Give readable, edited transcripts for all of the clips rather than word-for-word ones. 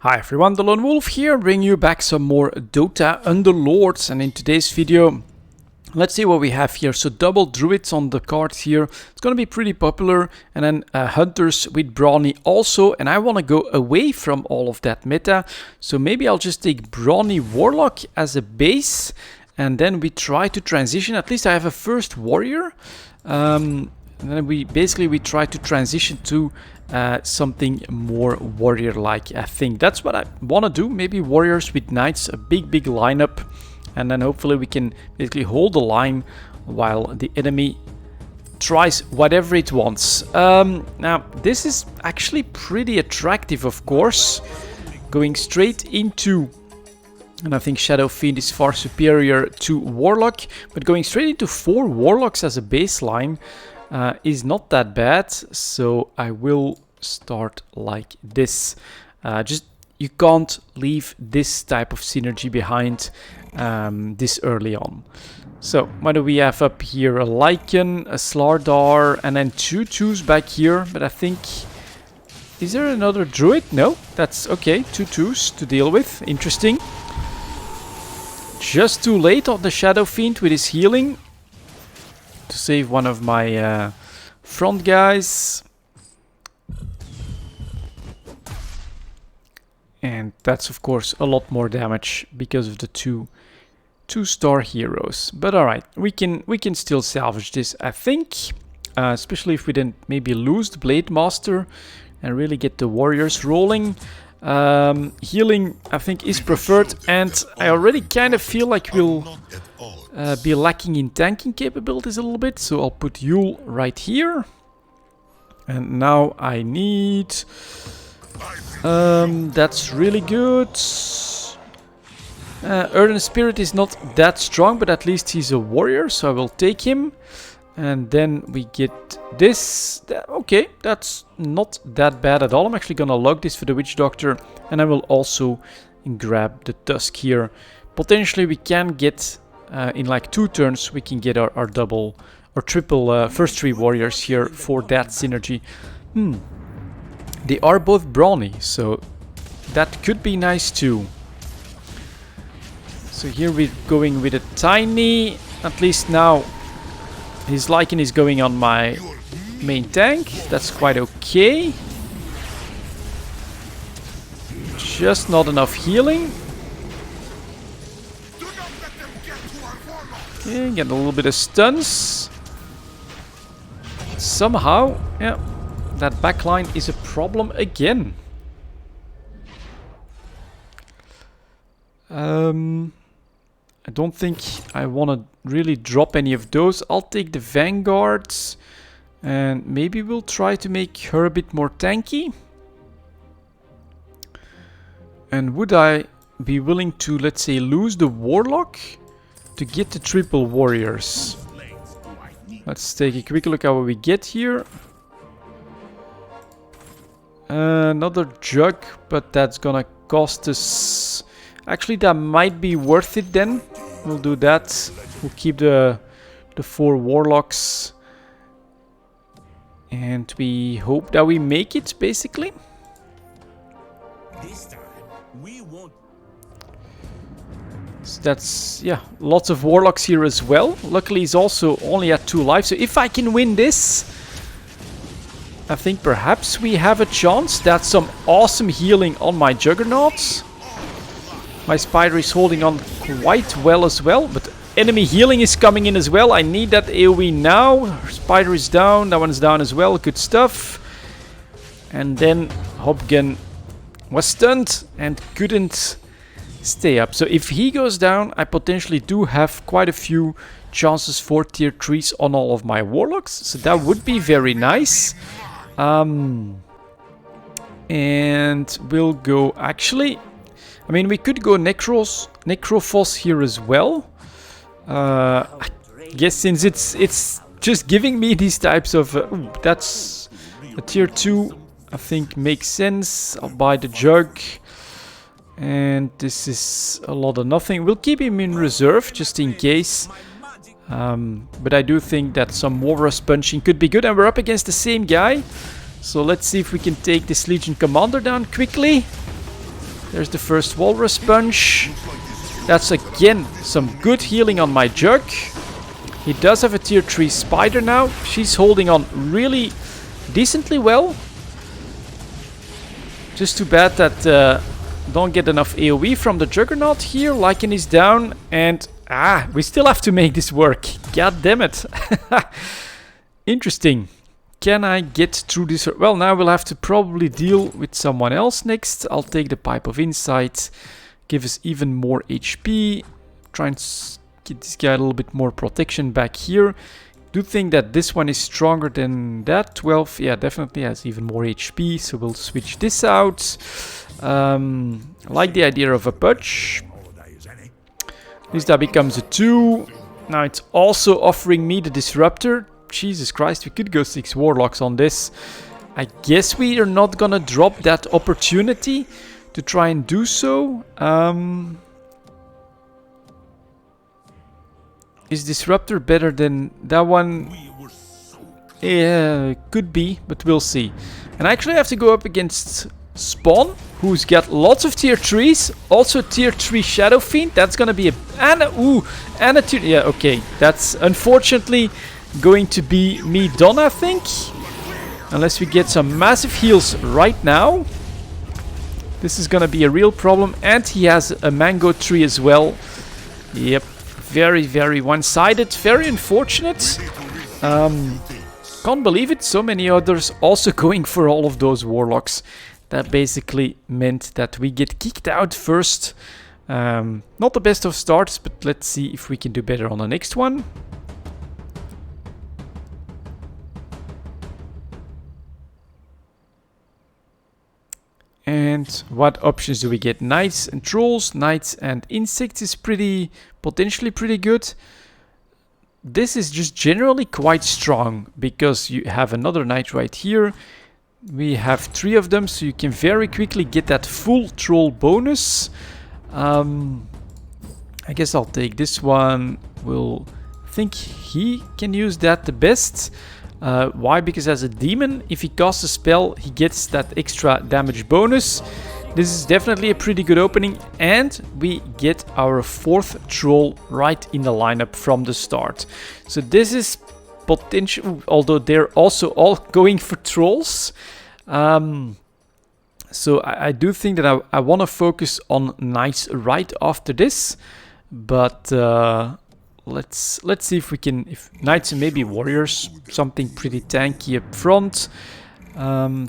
Hi everyone, delonewolf here, bringing you back some more Dota Underlords, and in today's video, let's see what we have here. So double druids on the cards here, it's gonna be pretty popular, and then hunters with brawny also, and I want to go away from all of that meta, so maybe I'll just take brawny warlock as a base, and then we try to transition. At least I have a first warrior, and then we try to transition to something more warrior-like. I think that's what I want to do. Maybe warriors with knights, a big lineup, and then hopefully we can basically hold the line while the enemy tries whatever it wants. Now this is actually pretty attractive, of course, going straight into, and I think Shadow Fiend is far superior to Warlock, but going straight into 4 Warlocks as a baseline is not that bad, so I will start like this. You can't leave this type of synergy behind this early on. So what do we have up here? A Lycan, a Slardar, and then 2 2s back here, but I think... Is there another druid? No, that's okay. 2 2s to deal with. Interesting. Just too late on the Shadow Fiend with his healing to save one of my front guys. And that's of course a lot more damage because of the two-star heroes. But alright, we can still salvage this, I think. Especially if we then maybe lose the Blade Master and really get the warriors rolling. Healing, I think, is preferred, and I already kind of feel like we'll be lacking in tanking capabilities a little bit, so I'll put Yule right here. And now I need... that's really good. Earthen Spirit is not that strong, but at least he's a warrior, so I will take him. And then we get this. Okay, that's not that bad at all. I'm actually gonna log this for the Witch Doctor, and I will also grab the Tusk here. Potentially we can get, in like 2 turns, we can get our double or triple first 3 warriors here for that synergy. They are both brawny, so that could be nice too. So here we're going with a tiny, at least now his Lycan is going on my main tank. That's quite okay. Just not enough healing. Okay, get a little bit of stuns. Somehow, yeah, that backline is a problem again. I don't think I want to really drop any of those. I'll take the Vanguards, and maybe we'll try to make her a bit more tanky. And would I be willing to, let's say, lose the Warlock to get the triple warriors? Let's take a quick look at what we get here. Another Jug, but that's gonna cost us... Actually, that might be worth it then. We'll do that. We'll keep the 4 Warlocks. And we hope that we make it, basically. This time, we won't. So that's, yeah, lots of Warlocks here as well. Luckily, he's also only at 2 lives. So if I can win this, I think perhaps we have a chance. That's some awesome healing on my Juggernauts. My Spider is holding on quite well as well, but enemy healing is coming in as well. I need that AoE now. Spider is down, that one's down as well. Good stuff. And then Hobgun was stunned and couldn't stay up. So if he goes down, I potentially do have quite a few chances for tier 3s on all of my Warlocks. So that would be very nice. And we'll go actually... I mean, we could go Necrophos here as well. I guess since it's just giving me these types of... ooh, that's a tier 2, I think makes sense. I'll buy the Jug. And this is a lot of nothing. We'll keep him in reserve just in case. But I do think that some Walrus punching could be good. And we're up against the same guy. So let's see if we can take this Legion Commander down quickly. There's the first Walrus Punch. That's again some good healing on my Jug. He does have a tier 3 Spider now. She's holding on really decently well. Just too bad that don't get enough AoE from the Juggernaut here. Lycan is down and we still have to make this work. God damn it. Interesting. Can I get through this? Well, now we'll have to probably deal with someone else next. I'll take the Pipe of Insight. Give us even more HP. Try and get this guy a little bit more protection back here. Do think that this one is stronger than that. 12, yeah, definitely has even more HP. So we'll switch this out. I like the idea of a Pudge. At least that becomes a 2. Now it's also offering me the Disruptor. Jesus Christ, we could go 6 Warlocks on this. I guess we are not gonna drop that opportunity to try and do so. Is Disruptor better than that one? Yeah, could be, but we'll see. And I actually have to go up against Spawn, who's got lots of tier 3s. Also tier 3 Shadow Fiend. That's gonna be a... And a tier... Yeah, okay. That's unfortunately going to be me done, I think. Unless we get some massive heals right now. This is gonna be a real problem. And he has a Mango tree as well. Yep. Very, very one-sided. Very unfortunate. Can't believe it. So many others also going for all of those Warlocks. That basically meant that we get kicked out first. Not the best of starts, but let's see if we can do better on the next one. And what options do we get? Knights and Trolls. Knights and Insects is potentially pretty good. This is just generally quite strong because you have another Knight right here. We have 3 of them, so you can very quickly get that full Troll bonus. I guess I'll take this one. We'll think he can use that the best. Why? Because as a demon, if he casts a spell, he gets that extra damage bonus. This is definitely a pretty good opening, and we get our 4th troll right in the lineup from the start. So this is potential, although they're also all going for trolls. So I do think that I want to focus on knights right after this, but let's see if we can, if knights and maybe warriors, something pretty tanky up front.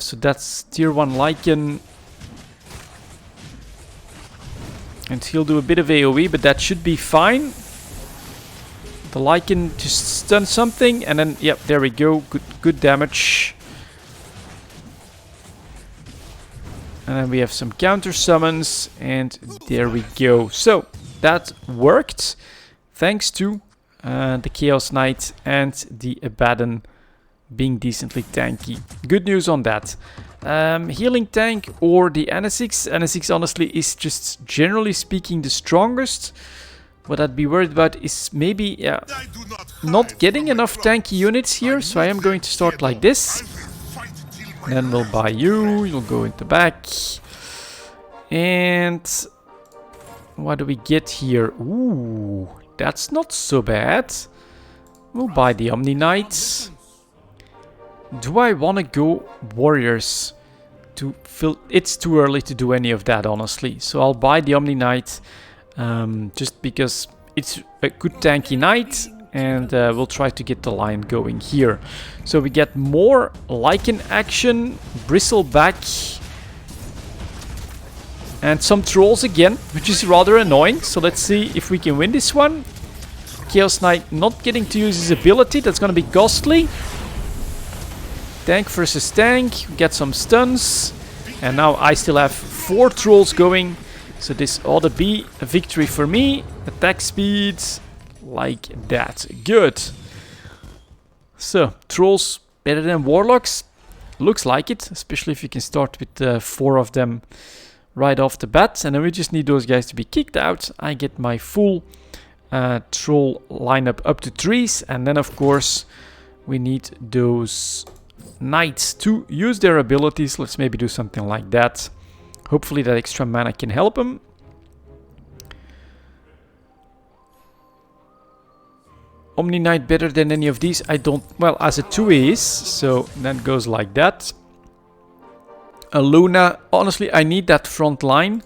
So that's tier 1 Lycan. And he'll do a bit of AoE, but that should be fine. The Lycan to stun something, and then, yep, there we go. Good damage. And then we have some counter summons, and there we go. So, that worked. Thanks to the Chaos Knight and the Abaddon being decently tanky. Good news on that. Healing tank or the Anesix. Anesix honestly is just generally speaking the strongest. What I'd be worried about is maybe not getting enough tanky units here. So I am going to start like this. Then we'll buy you. You'll go in the back. And what do we get here? Ooh, that's not so bad. We'll buy the Omni Knights. Do I want to go warriors to fill? It's too early to do any of that, honestly. So I'll buy the Omni Knight just because it's a good tanky knight, and we'll try to get the lion going here. So we get more Lycan action, Bristleback, and some trolls again, which is rather annoying. So let's see if we can win this one. Chaos Knight not getting to use his ability, that's going to be costly. Tank versus tank, get some stuns, and now I still have 4 trolls going, so this ought to be a victory for me. Attack speed, like that, good. So, trolls better than warlocks, looks like it, especially if you can start with 4 of them right off the bat, and then we just need those guys to be kicked out. I get my full troll lineup up to 3s, and then of course we need those knights to use their abilities. Let's maybe do something like that. Hopefully that extra mana can help him. Omni Knight better than any of these? I don't... Well, as a 2 is, so that goes like that. A Luna. Honestly, I need that front line.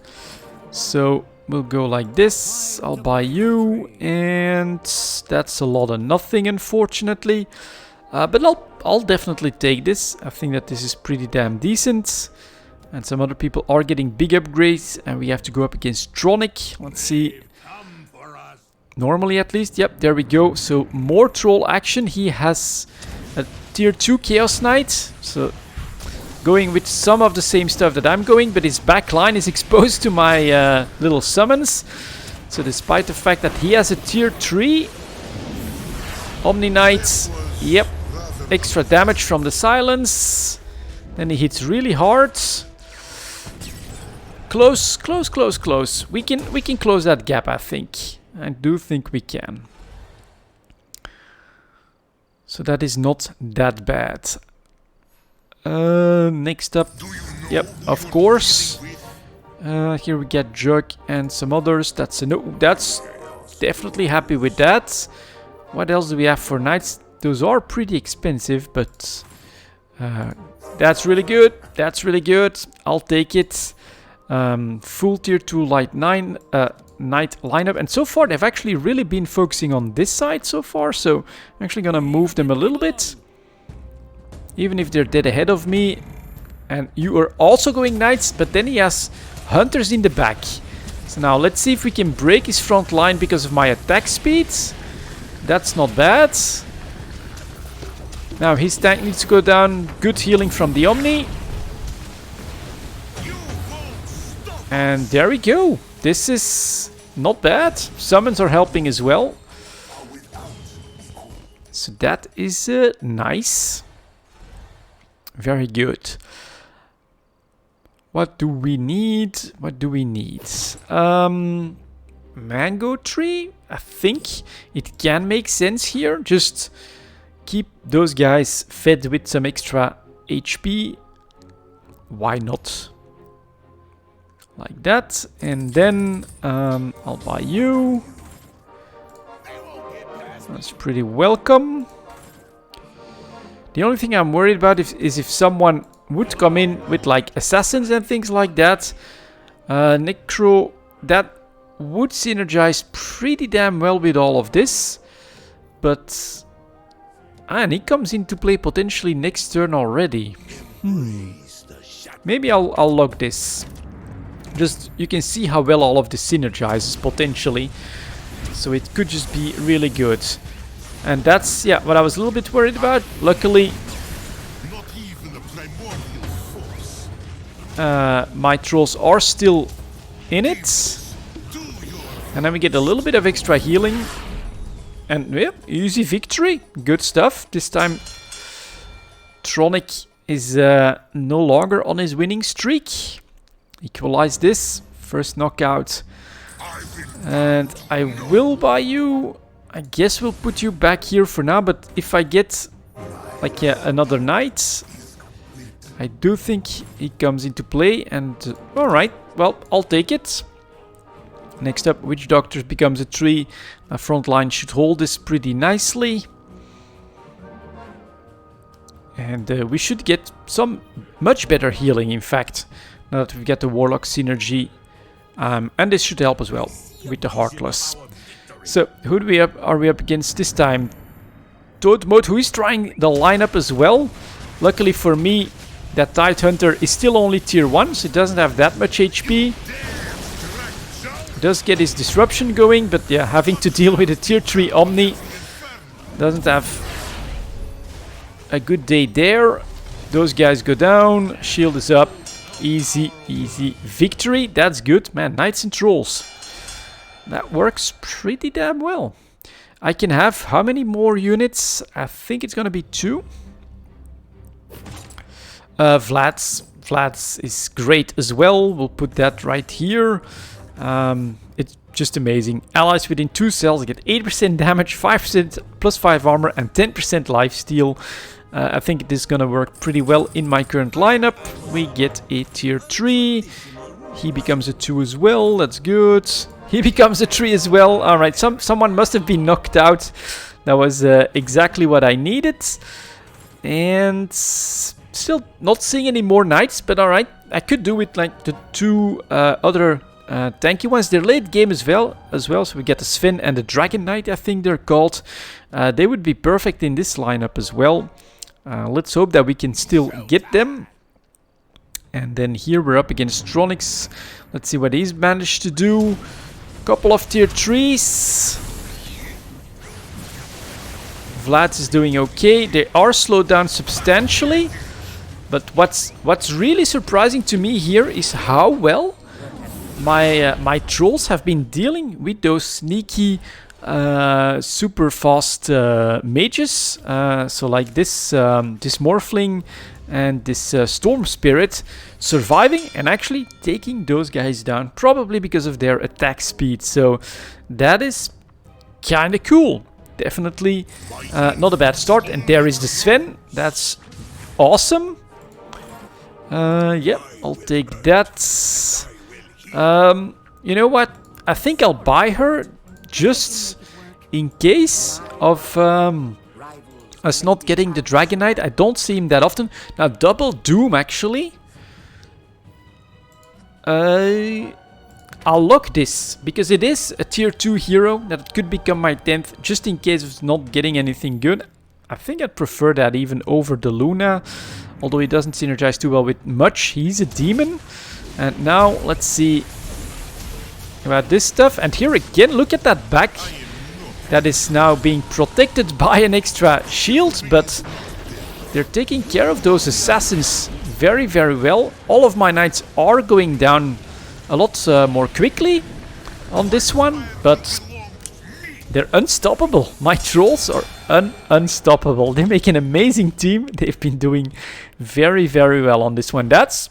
So we'll go like this. I'll buy you. And that's a lot of nothing, unfortunately. But I'll definitely take this. I think that this is pretty damn decent. And some other people are getting big upgrades. And we have to go up against Tronic. Let's see. Normally at least. Yep, there we go. So more troll action. He has a tier 2 Chaos Knight. So going with some of the same stuff that I'm going. But his back line is exposed to my little summons. So despite the fact that he has a tier 3 Omni Knight. Yep. Extra damage from the silence. Then he hits really hard. Close, close, close, close. We can close that gap, I think. I do think we can. So that is not that bad. Next up. Yep, of course. Here we get Jug and some others. That's a no. That's definitely happy with that. What else do we have for knights? Those are pretty expensive, but that's really good. That's really good. I'll take it. Full tier 2 light 9 knight lineup, and so far they've actually really been focusing on this side so far, so I'm actually gonna move them a little bit, even if they're dead ahead of me. And you are also going knights, but then he has hunters in the back. So now let's see if we can break his front line because of my attack speed. That's not bad. Now his tank needs to go down. Good healing from the Omni. And there we go. This is not bad. Summons are helping as well. So that is nice. Very good. What do we need? What do we need? Mango tree? I think it can make sense here. Just keep those guys fed with some extra HP. Why not? Like that, and then I'll buy you. That's pretty welcome. The only thing I'm worried about is if someone would come in with like assassins and things like that. Necro, that would synergize pretty damn well with all of this. But and he comes into play potentially next turn already. Maybe I'll log this. Just, you can see how well all of this synergizes potentially. So it could just be really good. And that's, yeah, what I was a little bit worried about. Luckily, my trolls are still in it. And then we get a little bit of extra healing. And yeah, easy victory. Good stuff. This time, Tronic is no longer on his winning streak. Equalize this. First knockout. And I will buy you. I guess we'll put you back here for now. But if I get like another knight, I do think he comes into play. And alright, well, I'll take it. Next up, Witch Doctor becomes a 3. My front line should hold this pretty nicely. And we should get some much better healing, in fact. Now that we've got the Warlock synergy. And this should help as well with the Heartless. So, who are we up against this time? Toad Mode, who is trying the lineup as well. Luckily for me, that Tide Hunter is still only tier 1, so it doesn't have that much HP. Does get his disruption going, but yeah, having to deal with a tier 3 Omni doesn't have a good day there. Those guys go down, shield is up. Easy, easy victory. That's good, man. Knights and Trolls. That works pretty damn well. I can have how many more units? I think it's gonna be 2. Vlad's is great as well. We'll put that right here. It's just amazing. Allies within 2 cells get 8% damage, 5% plus 5 armor, and 10% lifesteal. I think this is gonna work pretty well in my current lineup. We get a tier 3. He becomes a 2 as well. That's good. He becomes a 3 as well. Alright, someone must have been knocked out. That was exactly what I needed. And still not seeing any more knights, but alright. I could do with like the 2 other tanky ones. They're late game as well. So we get the Sven and the Dragon Knight, I think they're called. They would be perfect in this lineup as well. Let's hope that we can still get them. And then here we're up against Stronix. Let's see what he's managed to do. Couple of tier 3s. Vlad is doing okay. They are slowed down substantially. But what's really surprising to me here is how well my trolls have been dealing with those sneaky super fast mages. So like this Morphling and this Storm Spirit surviving and actually taking those guys down, probably because of their attack speed. So that is kind of cool. Definitely not a bad start. And there is the Sven. That's awesome. Yep, I'll take that. You know what? I think I'll buy her just in case of us not getting the Dragon Knight. I don't see him that often. Now, double Doom, actually. I'll lock this, because it is a tier 2 hero that could become my 10th, just in case of not getting anything good. I think I'd prefer that even over the Luna, although he doesn't synergize too well with much. He's a demon. And now, let's see about this stuff. And here again, look at that back. That is now being protected by an extra shield, but they're taking care of those assassins very, very well. All of my knights are going down a lot more quickly on this one, but they're unstoppable. My trolls are unstoppable. They make an amazing team. They've been doing very, very well on this one. That's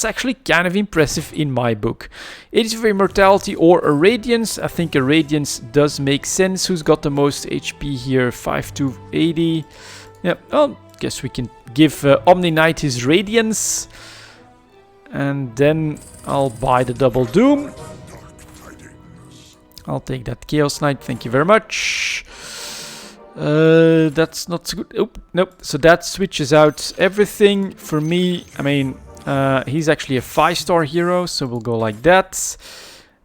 actually kind of impressive in my book. 85 Immortality or a Radiance. I think a Radiance does make sense. Who's got the most HP here? 5 to 80. Yeah, well, guess we can give Omni Knight his Radiance. And then I'll buy the double Doom. I'll take that Chaos Knight. Thank you very much. That's not so good. Oh, nope. So that switches out everything for me. I mean, he's actually a 5-star hero, so we'll go like that.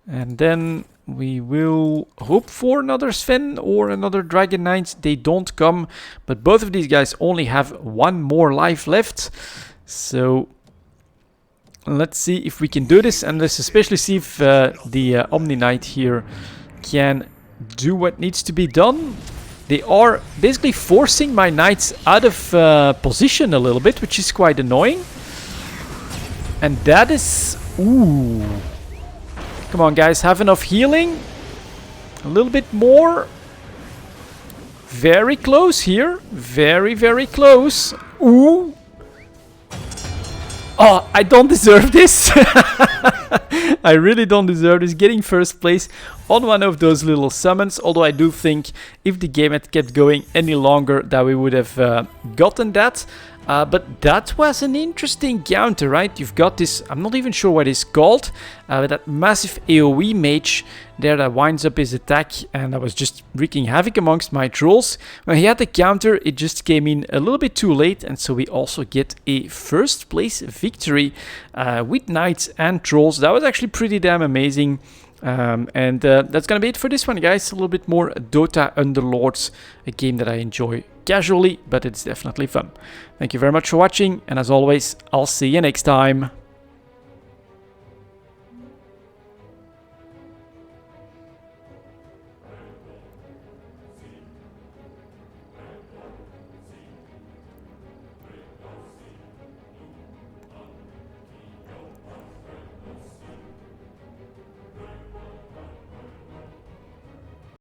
And then we will hope for another Sven or another Dragon Knight. They don't come, but both of these guys only have 1 more life left. So let's see if we can do this, and let's especially see if the Omni Knight here can do what needs to be done. They are basically forcing my knights out of position a little bit, which is quite annoying. And that is... Ooh. Come on, guys. Have enough healing. A little bit more. Very close here. Very, very close. Ooh. Oh, I don't deserve this. I really don't deserve this. Getting first place on one of those little summons. Although I do think if the game had kept going any longer that we would have gotten that. But that was an interesting counter, right? You've got this, I'm not even sure what it's called, that massive AoE mage there that winds up his attack, and that was just wreaking havoc amongst my trolls. When he had the counter, it just came in a little bit too late, and so we also get a first place victory with knights and trolls. That was actually pretty damn amazing. And that's gonna be it for this one, guys. A little bit more Dota Underlords, a game that I enjoy casually, but it's definitely fun. Thank you very much for watching, and as always, I'll see you next time.